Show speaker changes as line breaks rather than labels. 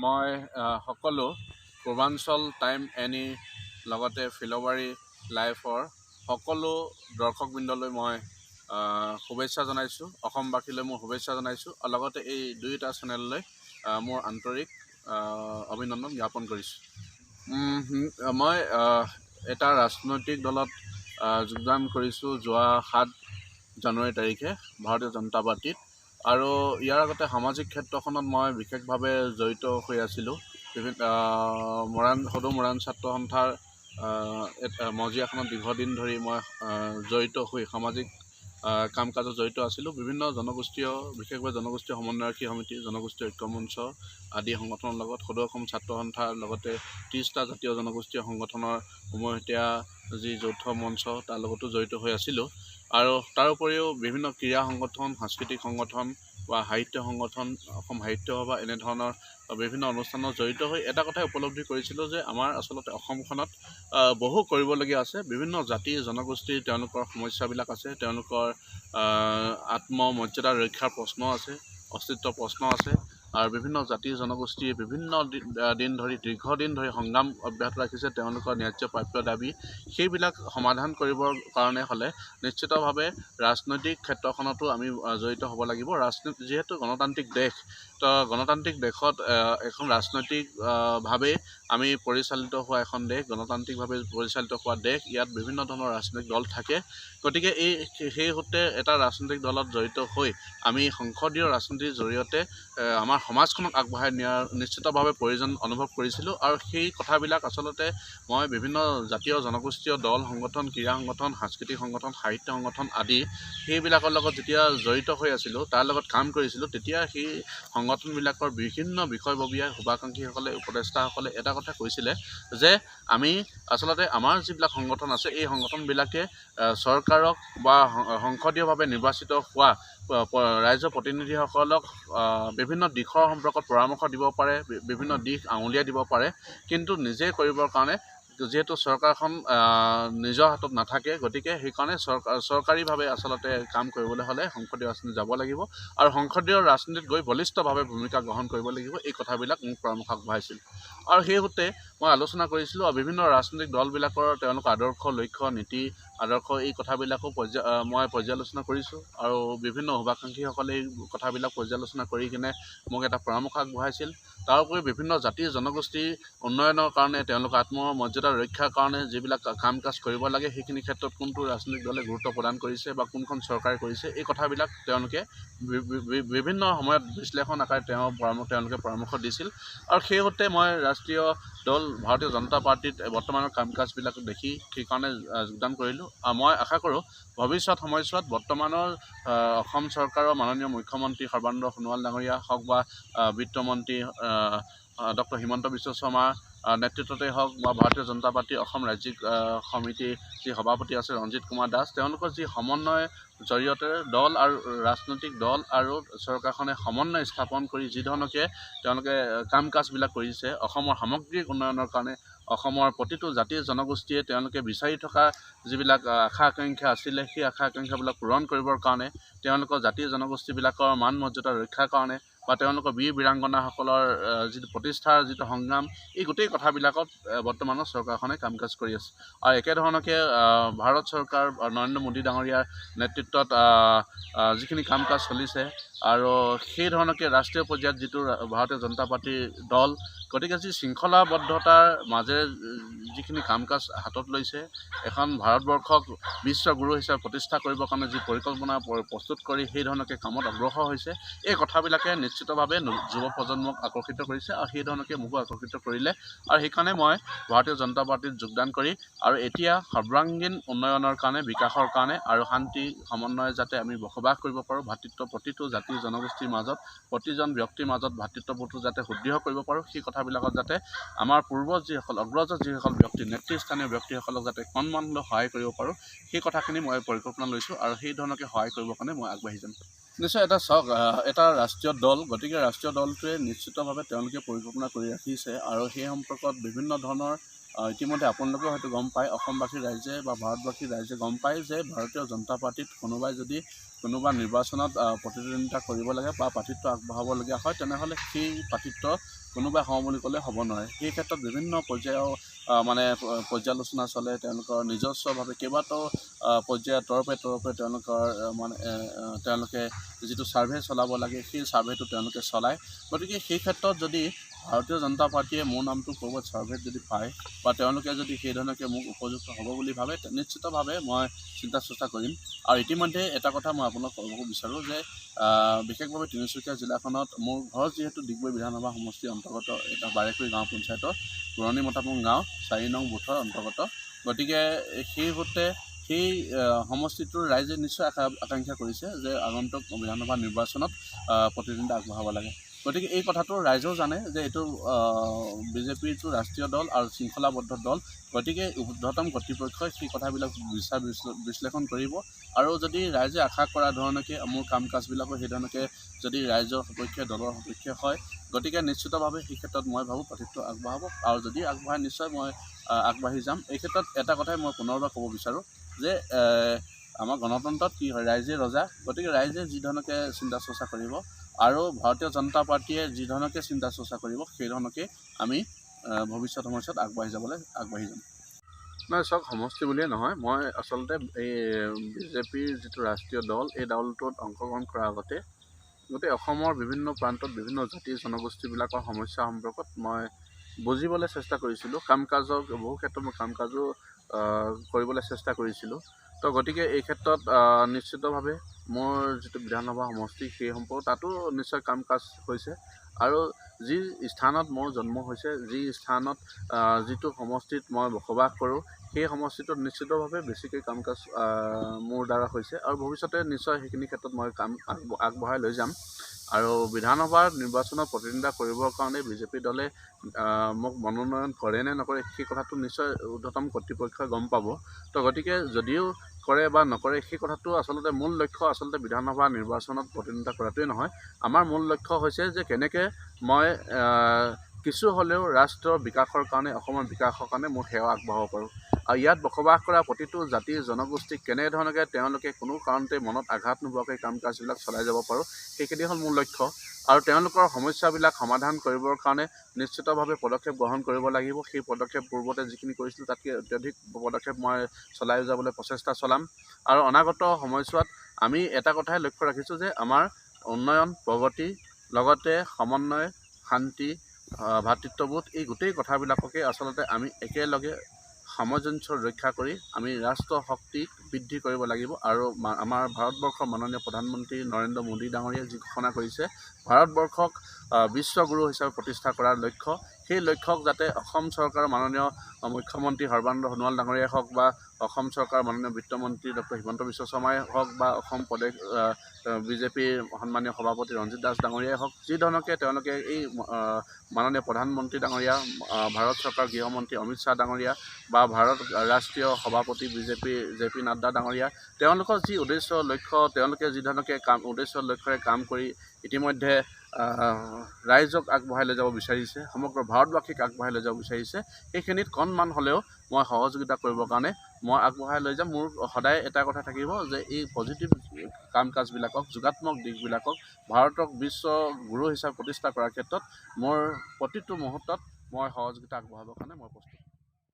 মই সকলো পূৰ্বাঞ্চল টাইম এনি লগতে ফিল'বাৰী লাইফৰ সকলো দৰ্শকবৃন্দলৈ মই শুভেচ্ছা জনাইছোঁ। অসমবাসীলৈ মোৰ শুভেচ্ছা জনাইছোঁ আৰু লগতে এই দুয়োটা চেনেললৈ মোৰ আন্তৰিক অভিনন্দন জ্ঞাপন কৰিছোঁ। মই এটা ৰাজনৈতিক দলত যোগদান কৰিছোঁ যোৱা 7 জানুৱাৰী তাৰিখে ভাৰতীয় জনতা পাৰ্টিত। আৰু ইয়াৰ আগতে সামাজিক ক্ষেত্ৰখনত মই বিশেষভাৱে জড়িত হৈ আছিলোঁ। সদৌ মৰাণ ছাত্ৰ সন্থাৰ মজিয়াখনত দীৰ্ঘদিন ধৰি মই জড়িত হৈ সামাজিক কাম কাজত জড়িত আছিলোঁ। বিভিন্ন জনগোষ্ঠীয় বিশেষভাৱে জনগোষ্ঠীয় সমন্বয়কাৰী সমিতি, জনগোষ্ঠীয় ঐক্য মঞ্চ আদি সংগঠনৰ লগত সদৌ অসম ছাত্ৰ সন্থাৰ লগতে 30টা জাতীয় জনগোষ্ঠীয় সংগঠনৰ উমৈহতীয়া যি যৌথ মঞ্চ তাৰ লগতো জড়িত হৈ আছিলোঁ। আৰু তাৰ উপৰিও বিভিন্ন ক্ৰীড়া সংগঠন, সাংস্কৃতিক সংগঠন বা সাহিত্য সংগঠন, অসম সাহিত্য সভা এনেধৰণৰ বিভিন্ন অনুষ্ঠানত জড়িত হৈ এটা কথাই উপলব্ধি কৰিছিলোঁ যে আমাৰ আচলতে অসমখনত বহু কৰিবলগীয়া আছে। বিভিন্ন জাতি জনগোষ্ঠীৰ তেওঁলোকৰ সমস্যাবিলাক আছে, তেওঁলোকৰ আত্মমৰ্যাদা ৰক্ষাৰ প্ৰশ্ন আছে, অস্তিত্বৰ প্ৰশ্ন আছে। আৰু বিভিন্ন জাতি জনগোষ্ঠীয়ে বিভিন্ন দীৰ্ঘদিন ধৰি সংগ্ৰাম অব্যাহত ৰাখিছে তেওঁলোকৰ ন্যায্য প্ৰাপ্য দাবী। সেইবিলাক সমাধান কৰিবৰ কাৰণে হ'লে নিশ্চিতভাৱে ৰাজনৈতিক ক্ষেত্ৰখনতো আমি জড়িত হ'ব লাগিব। যিহেতু গণতান্ত্ৰিক দেশ, তো গণতান্ত্ৰিক দেশত এখন ৰাজনৈতিকভাৱে আমি পৰিচালিত হোৱা এখন দেশ, গণতান্ত্ৰিকভাৱে পৰিচালিত হোৱা দেশ। ইয়াত বিভিন্ন ধৰণৰ ৰাজনৈতিক দল থাকে। গতিকে সেই সূত্ৰে এটা ৰাজনৈতিক দলত জড়িত হৈ আমি সংসদীয় ৰাজনীতিৰ জৰিয়তে আমাৰ সমাজখনক আগবঢ়াই নিয়াৰ নিশ্চিতভাৱে প্ৰয়োজন অনুভৱ কৰিছিলোঁ। আৰু সেই কথাবিলাক আচলতে মই বিভিন্ন জাতীয় জনগোষ্ঠীয় দল, সংগঠন, ক্ৰীড়া সংগঠন, সাংস্কৃতিক সংগঠন, সাহিত্য সংগঠন আদি সেইবিলাকৰ লগত যেতিয়া জড়িত হৈ আছিলোঁ, তাৰ লগত কাম কৰিছিলোঁ, তেতিয়া সেই সংগঠনবিলাকৰ বিভিন্ন বিষয়ববীয়া শুভাকাংক্ষীসকলে, উপদেষ্টাসকলে এটা কথা কৈছিলে যে আমি আচলতে আমাৰ যিবিলাক সংগঠন আছে এই সংগঠনবিলাকে চৰকাৰক বা সংসদীয়ভাৱে নিৰ্বাচিত হোৱা ৰাইজৰ প্ৰতিনিধিসকলক বিভিন্ন দিশৰ সম্পৰ্কত পৰামৰ্শ দিব পাৰে, বিভিন্ন দিশ আঙুলিয়াই দিব পাৰে, কিন্তু নিজে কৰিবৰ কাৰণে যিহেতু চৰকাৰখন নিজৰ হাতত নাথাকে, গতিকে সেইকাৰণে চৰকাৰীভাৱে আচলতে কাম কৰিবলৈ হ'লে সংসদীয় ৰাজনীতিত যাব লাগিব আৰু সংসদীয় ৰাজনীতিত গৈ বলিষ্ঠভাৱে ভূমিকা গ্ৰহণ কৰিব লাগিব। এই কথাবিলাক মোক পৰামৰ্শ আগবঢ়াইছিল আৰু সেই সূত্ৰে মই আলোচনা কৰিছিলোঁ। আৰু বিভিন্ন ৰাজনৈতিক দলবিলাকৰ তেওঁলোকৰ আদৰ্শ, লক্ষ্য, নীতি আদৰ্শ এই কথাবিলাকো মই পৰ্যালোচনা কৰিছোঁ আৰু বিভিন্ন শুভাকাংক্ষীসকলে এই কথাবিলাক পৰ্যালোচনা কৰি কিনে মোক এটা পৰামৰ্শ আগবঢ়াইছিল। তাৰোপৰি বিভিন্ন জাতি জনগোষ্ঠীৰ উন্নয়নৰ কাৰণে, তেওঁলোকৰ আত্মমৰ্যাদা ৰক্ষাৰ কাৰণে যিবিলাক কাম কাজ কৰিব লাগে, সেইখিনি ক্ষেত্ৰত কোনটো ৰাজনৈতিক দলে গুৰুত্ব প্ৰদান কৰিছে বা কোনখন চৰকাৰে কৰিছে, এই কথাবিলাক তেওঁলোকে বিভিন্ন সময়ত বিশ্লেষণ আকাৰে তেওঁলোকে পৰামৰ্শ দিছিল। আৰু সেই সূত্ৰে মই ৰাষ্ট্ৰীয় দল ভাৰতীয় জনতা পাৰ্টিত বৰ্তমানৰ কাম কাজবিলাক দেখি সেইকাৰণে যোগদান কৰিলোঁ। আৰু মই আশা কৰোঁ ভৱিষ্যত সময়ছোৱাত বৰ্তমানৰ অসম চৰকাৰৰ মাননীয় মুখ্যমন্ত্ৰী সৰ্বানন্দ সোণোৱাল ডাঙৰীয়া হওক বা বিত্তমন্ত্ৰী ডক্টৰ হিমন্ত বিশ্ব শৰ্মাৰ নেতৃত্বতেই হওক বা ভাৰতীয় জনতা পাৰ্টীৰ অসম ৰাজ্যিক সমিতিৰ যি সভাপতি আছে ৰঞ্জিত কুমাৰ দাস, তেওঁলোকৰ যি সমন্বয়ৰ জৰিয়তে দল আৰু ৰাজনৈতিক দল আৰু চৰকাৰখনে সমন্বয় স্থাপন কৰি যি ধৰণকে তেওঁলোকে কাম কাজবিলাক কৰিছে অসমৰ সামগ্ৰিক উন্নয়নৰ কাৰণে, অসমৰ প্ৰতিটো জাতি জনগোষ্ঠীয়ে তেওঁলোকে বিচাৰি থকা যিবিলাক আশা আকাংক্ষা আছিলে, সেই আশা আকাংক্ষাবিলাক পূৰণ কৰিবৰ কাৰণে, তেওঁলোকৰ জাতি জনগোষ্ঠীবিলাকৰ মান মৰ্যাদা ৰক্ষাৰ কাৰণে বা তেওঁলোকৰ বীৰ বীৰাংগনাসকলৰ যিটো প্ৰতিষ্ঠাৰ যিটো সংগ্ৰাম, এই গোটেই কথাবিলাকত বৰ্তমানৰ চৰকাৰখনে কাম কাজ কৰি আছে। আৰু একেধৰণকে ভাৰত চৰকাৰ নৰেন্দ্ৰ মোদী ডাঙৰীয়াৰ নেতৃত্বত যিখিনি কাম কাজ চলিছে আৰু সেই ধৰণকে ৰাষ্ট্ৰীয় পৰ্যায়ত যিটো ভাৰতীয় জনতা পাৰ্টীৰ দল, গতিকে যি শৃংখলাবদ্ধতাৰ মাজেৰে যিখিনি কাম কাজ হাতত লৈছে, এখন ভাৰতবৰ্ষক বিশ্বগুৰু হিচাপে প্ৰতিষ্ঠা কৰিবৰ কাৰণে যি পৰিকল্পনা প্ৰস্তুত কৰি সেই ধৰণকে কামত অগ্ৰসৰ হৈছে, এই কথাবিলাকে নিশ্চিতভাৱে যুৱ প্ৰজন্মক আকৰ্ষিত কৰিছে আৰু সেই ধৰণকে মোকো আকৰ্ষিত কৰিলে। আৰু সেইকাৰণে মই ভাৰতীয় জনতা পাৰ্টীত যোগদান কৰি আৰু এতিয়া সৰ্বাংগীন উন্নয়নৰ কাৰণে, বিকাশৰ কাৰণে আৰু শান্তি সমন্বয়ে যাতে আমি বসবাস কৰিব পাৰোঁ, ভাতৃত্ব প্ৰতিটো জাতি জনগোষ্ঠীৰ মাজত, প্ৰতিজন ব্যক্তিৰ মাজত ভাতৃত্ববোধটো যাতে সুদৃঢ় কৰিব পাৰোঁ, সেই কথাবিলাকত যাতে আমাৰ পূৰ্বজ যিসকল অগ্ৰজ যিসকল ব্যক্তি, নেতৃস্থানীয় ব্যক্তিসকলক যাতে সন্মান লৈ সহায় কৰিব পাৰোঁ, সেই কথাখিনি মই পৰিকল্পনা লৈছোঁ আৰু সেই ধৰণকে সহায় কৰিবৰ কাৰণে মই আগবাঢ়ি যাম। নিশ্চয় এটা এটা ৰাষ্ট্ৰীয় দল, গতিকে ৰাষ্ট্ৰীয় দলটোৱে নিশ্চিতভাৱে তেওঁলোকে পৰিকল্পনা কৰি ৰাখিছে আৰু সেই সম্পৰ্কত বিভিন্ন ধৰণৰ ইতিমধ্যে আপোনালোকেও হয়তো গম পায়, অসমবাসী ৰাইজে বা ভাৰতবাসী ৰাইজে গম পায় যে ভাৰতীয় জনতা পাৰ্টীত কোনোবাই যদি কোনোবা নিৰ্বাচনত প্ৰতিদ্বন্দ্বিতা কৰিব লাগে বা প্ৰাৰ্থিত্ব আগবঢ়াবলগীয়া হয়, তেনেহ'লে সেই প্ৰাৰ্থিত্ব কোনোবাই হওঁ বুলি ক'লে হ'ব নোৱাৰে। সেই ক্ষেত্ৰত বিভিন্ন পৰ্যায়ৰ মানে পৰ্যালোচনা চলে, তেওঁলোকৰ নিজস্বভাৱে কেইবাটাও পৰ্যায়ৰ তৰপে তেওঁলোকৰ তেওঁলোকে যিটো ছাৰ্ভে চলাব লাগে সেই ছাৰ্ভেটো তেওঁলোকে চলায়। গতিকে সেই ক্ষেত্ৰত যদি ভাৰতীয় জনতা পাৰ্টীয়ে মোৰ নামটো ক'ৰবাত ছাৰ্ভেত যদি পায় বা তেওঁলোকে যদি সেইধৰণে মোক উপযুক্ত হ'ব বুলি ভাবে, নিশ্চিতভাৱে মই চিন্তা চৰ্চা কৰিম। আৰু ইতিমধ্যে এটা কথা মই আপোনাক ক'ব বিচাৰোঁ যে বিশেষভাৱে তিনিচুকীয়া জিলাখনত মোৰ ঘৰ যিহেতু ডিগবৈ বিধানসভা সমষ্টিৰ অন্তৰ্গত এটা বাৰেকুৰি গাঁও পঞ্চায়তৰ পুৰণি মতাপুং গাঁও 4 নং বুথৰ অন্তৰ্গত। গতিকে সেই সূত্ৰে সেই সমষ্টিটোৰ ৰাইজে নিশ্চয় আকাংক্ষা কৰিছে যে আগন্তুক বিধানসভা নিৰ্বাচনত প্ৰতিদ্বন্দ্বিতা আগবঢ়াব লাগে। গতিকে এই কথাটো ৰাইজেও জানে যে এইটো বিজেপিৰটো ৰাষ্ট্ৰীয় দল আৰু শৃংখলাবদ্ধ দল। গতিকে ঊৰ্ধ্বতম কৰ্তৃপক্ষই সেই কথাবিলাক বিশ্লেষণ কৰিব আৰু যদি ৰাইজে আশা কৰা ধৰণকে মোৰ কাম কাজবিলাকো সেইধৰণকে যদি ৰাইজৰ সপক্ষে দলৰ সপক্ষে হয়, গতিকে নিশ্চিতভাৱে সেই ক্ষেত্ৰত মই ভাবোঁ প্ৰতিটো আগবঢ়াব আৰু যদি আগবঢ়াই নিশ্চয় মই আগবাঢ়ি যাম। এই ক্ষেত্ৰত এটা কথাই মই পুনৰবাৰ ক'ব বিচাৰোঁ যে আমাৰ গণতন্ত্ৰত কি হয়, ৰাইজে ৰজা। গতিকে ৰাইজে যি ধৰণকে চিন্তা চৰ্চা কৰিব আৰু ভাৰতীয় জনতা পাৰ্টীয়ে যি ধৰণকে চিন্তা চৰ্চা কৰিব সেই ধৰণকে আমি ভৱিষ্যত সময়ছোৱাত আগবাঢ়ি যাম। নহয়, চাওক, সমষ্টি বুলিয়ে নহয়, মই আচলতে এই বিজেপিৰ যিটো ৰাষ্ট্ৰীয় দল এই দলটোত অংশগ্ৰহণ কৰাৰ আগতে গোটেই অসমৰ বিভিন্ন প্ৰান্তত বিভিন্ন জাতি জনগোষ্ঠীবিলাকৰ সমস্যা সম্পৰ্কত মই বুজিবলৈ চেষ্টা কৰিছিলোঁ। বহু ক্ষেত্ৰত মই কাম কাজো কৰিবলৈ চেষ্টা কৰিছিলোঁ। তো গতিকে এই ক্ষেত্ৰত নিশ্চিতভাৱে মোৰ যিটো বিধানসভা সমষ্টি সেই সম্পৰ্কত তাতো নিশ্চয় কাম কাজ হৈছে আৰু যি স্থানত মোৰ জন্ম হৈছে, যি স্থানত যিটো সমষ্টিত মই বসবাস কৰোঁ সেই সমষ্টিটোত নিশ্চিতভাৱে বেছিকৈ কাম কাজ মোৰ দ্বাৰা হৈছে আৰু ভৱিষ্যতে নিশ্চয় সেইখিনি ক্ষেত্ৰত মই কাম আগবঢ়াই লৈ যাম। আৰু বিধানসভাৰ নিৰ্বাচনত প্ৰতিদ্বন্দ্বিতা কৰিবৰ কাৰণে বিজেপি দলে মোক মনোনয়ন কৰে নে নকৰে সেই কথাটো নিশ্চয় ঊৰ্ধ্বতম কৰ্তৃপক্ষই গম পাব। তো গতিকে যদিও কৰে বা নকৰে সেই কথাটো আচলতে মূল লক্ষ্য আচলতে বিধানসভা নিৰ্বাচনত প্ৰতিদ্বন্দ্বিতা কৰাটোৱেই নহয়। আমাৰ মূল লক্ষ্য হৈছে যে কেনেকৈ মই কিছু হ'লেও ৰাষ্ট্ৰৰ বিকাশৰ কাৰণে, অসমৰ বিকাশৰ কাৰণে মোৰ সেৱা আগবঢ়াব পাৰোঁ আৰু ইয়াত বসবাস কৰা প্ৰতিটো জাতি জনগোষ্ঠীক কেনেধৰণে তেওঁলোকে কোনো কাৰণতে মনত আঘাত নোপোৱাকৈ কাম কাজবিলাক চলাই যাব পাৰোঁ সেইখিনি হ'ল মোৰ লক্ষ্য। আৰু তেওঁলোকৰ সমস্যাবিলাক সমাধান কৰিবৰ কাৰণে নিশ্চিতভাৱে পদক্ষেপ গ্ৰহণ কৰিব লাগিব। সেই পদক্ষেপ পূৰ্বতে যিখিনি কৰিছিলোঁ তাতকৈ অত্যাধিক পদক্ষেপ মই চলাই যাবলৈ প্ৰচেষ্টা চলাম। আৰু অনাগত সময়ছোৱাত আমি এটা কথাই লক্ষ্য ৰাখিছোঁ যে আমাৰ উন্নয়ন, প্ৰগতি, লগতে সমন্বয়, শান্তি, ভাতৃত্ববোধ এই গোটেই কথাবিলাককে আচলতে আমি একেলগে সামঞ্জস্য ৰক্ষা কৰি আমি ৰাষ্ট্ৰ শক্তিক বৃদ্ধি কৰিব লাগিব। আৰু আমাৰ ভাৰতবৰ্ষৰ মাননীয় প্ৰধানমন্ত্ৰী নৰেন্দ্ৰ মোদী ডাঙৰীয়াই যি ঘোষণা কৰিছে ভাৰতবৰ্ষক বিশ্বগুৰু হিচাপে প্ৰতিষ্ঠা কৰাৰ লক্ষ্য, সেই লক্ষ্যক যাতে অসম চৰকাৰৰ মাননীয় মুখ্যমন্ত্ৰী সৰ্বানন্দ সোণোৱাল ডাঙৰীয়াই হওক বা অসম চৰকাৰৰ মাননীয় বিত্তমন্ত্ৰী ডক্টৰ হিমন্ত বিশ্ব শৰ্মাই হওক বা অসম প্ৰদেশ বিজেপিৰ সন্মানীয় সভাপতি ৰঞ্জিত দাস ডাঙৰীয়াই হওক, যি ধৰণকে তেওঁলোকে এই মাননীয় প্ৰধানমন্ত্ৰী ডাঙৰীয়া, ভাৰত চৰকাৰৰ গৃহমন্ত্ৰী অমিত শ্বাহ ডাঙৰীয়া বা ভাৰত ৰাষ্ট্ৰীয় সভাপতি বিজেপি JP নাড্ডা ডাঙৰীয়া, তেওঁলোকৰ যি উদ্দেশ্য লক্ষ্য, তেওঁলোকে যি ধৰণকে উদ্দেশ্য লক্ষ্যৰে কাম কৰি ইতিমধ্যে ৰাইজক আগবঢ়াই লৈ যাব বিচাৰিছে, সমগ্ৰ ভাৰতবাসীক আগবঢ়াই লৈ যাব বিচাৰিছে, সেইখিনিত কণমান হ'লেও মই সহযোগিতা কৰিবৰ কাৰণে মই আগবঢ়াই লৈ যাম। মোৰ সদায় এটা কথা থাকিব যে এই পজিটিভ কাম কাজবিলাকক, যোগাত্মক দিশবিলাকক ভাৰতক বিশ্ব গুৰু হিচাপে প্ৰতিষ্ঠা কৰাৰ ক্ষেত্ৰত মোৰ প্ৰতিটো মুহূৰ্তত মই সহযোগিতা আগবঢ়াবৰ কাৰণে মই প্ৰস্তুত।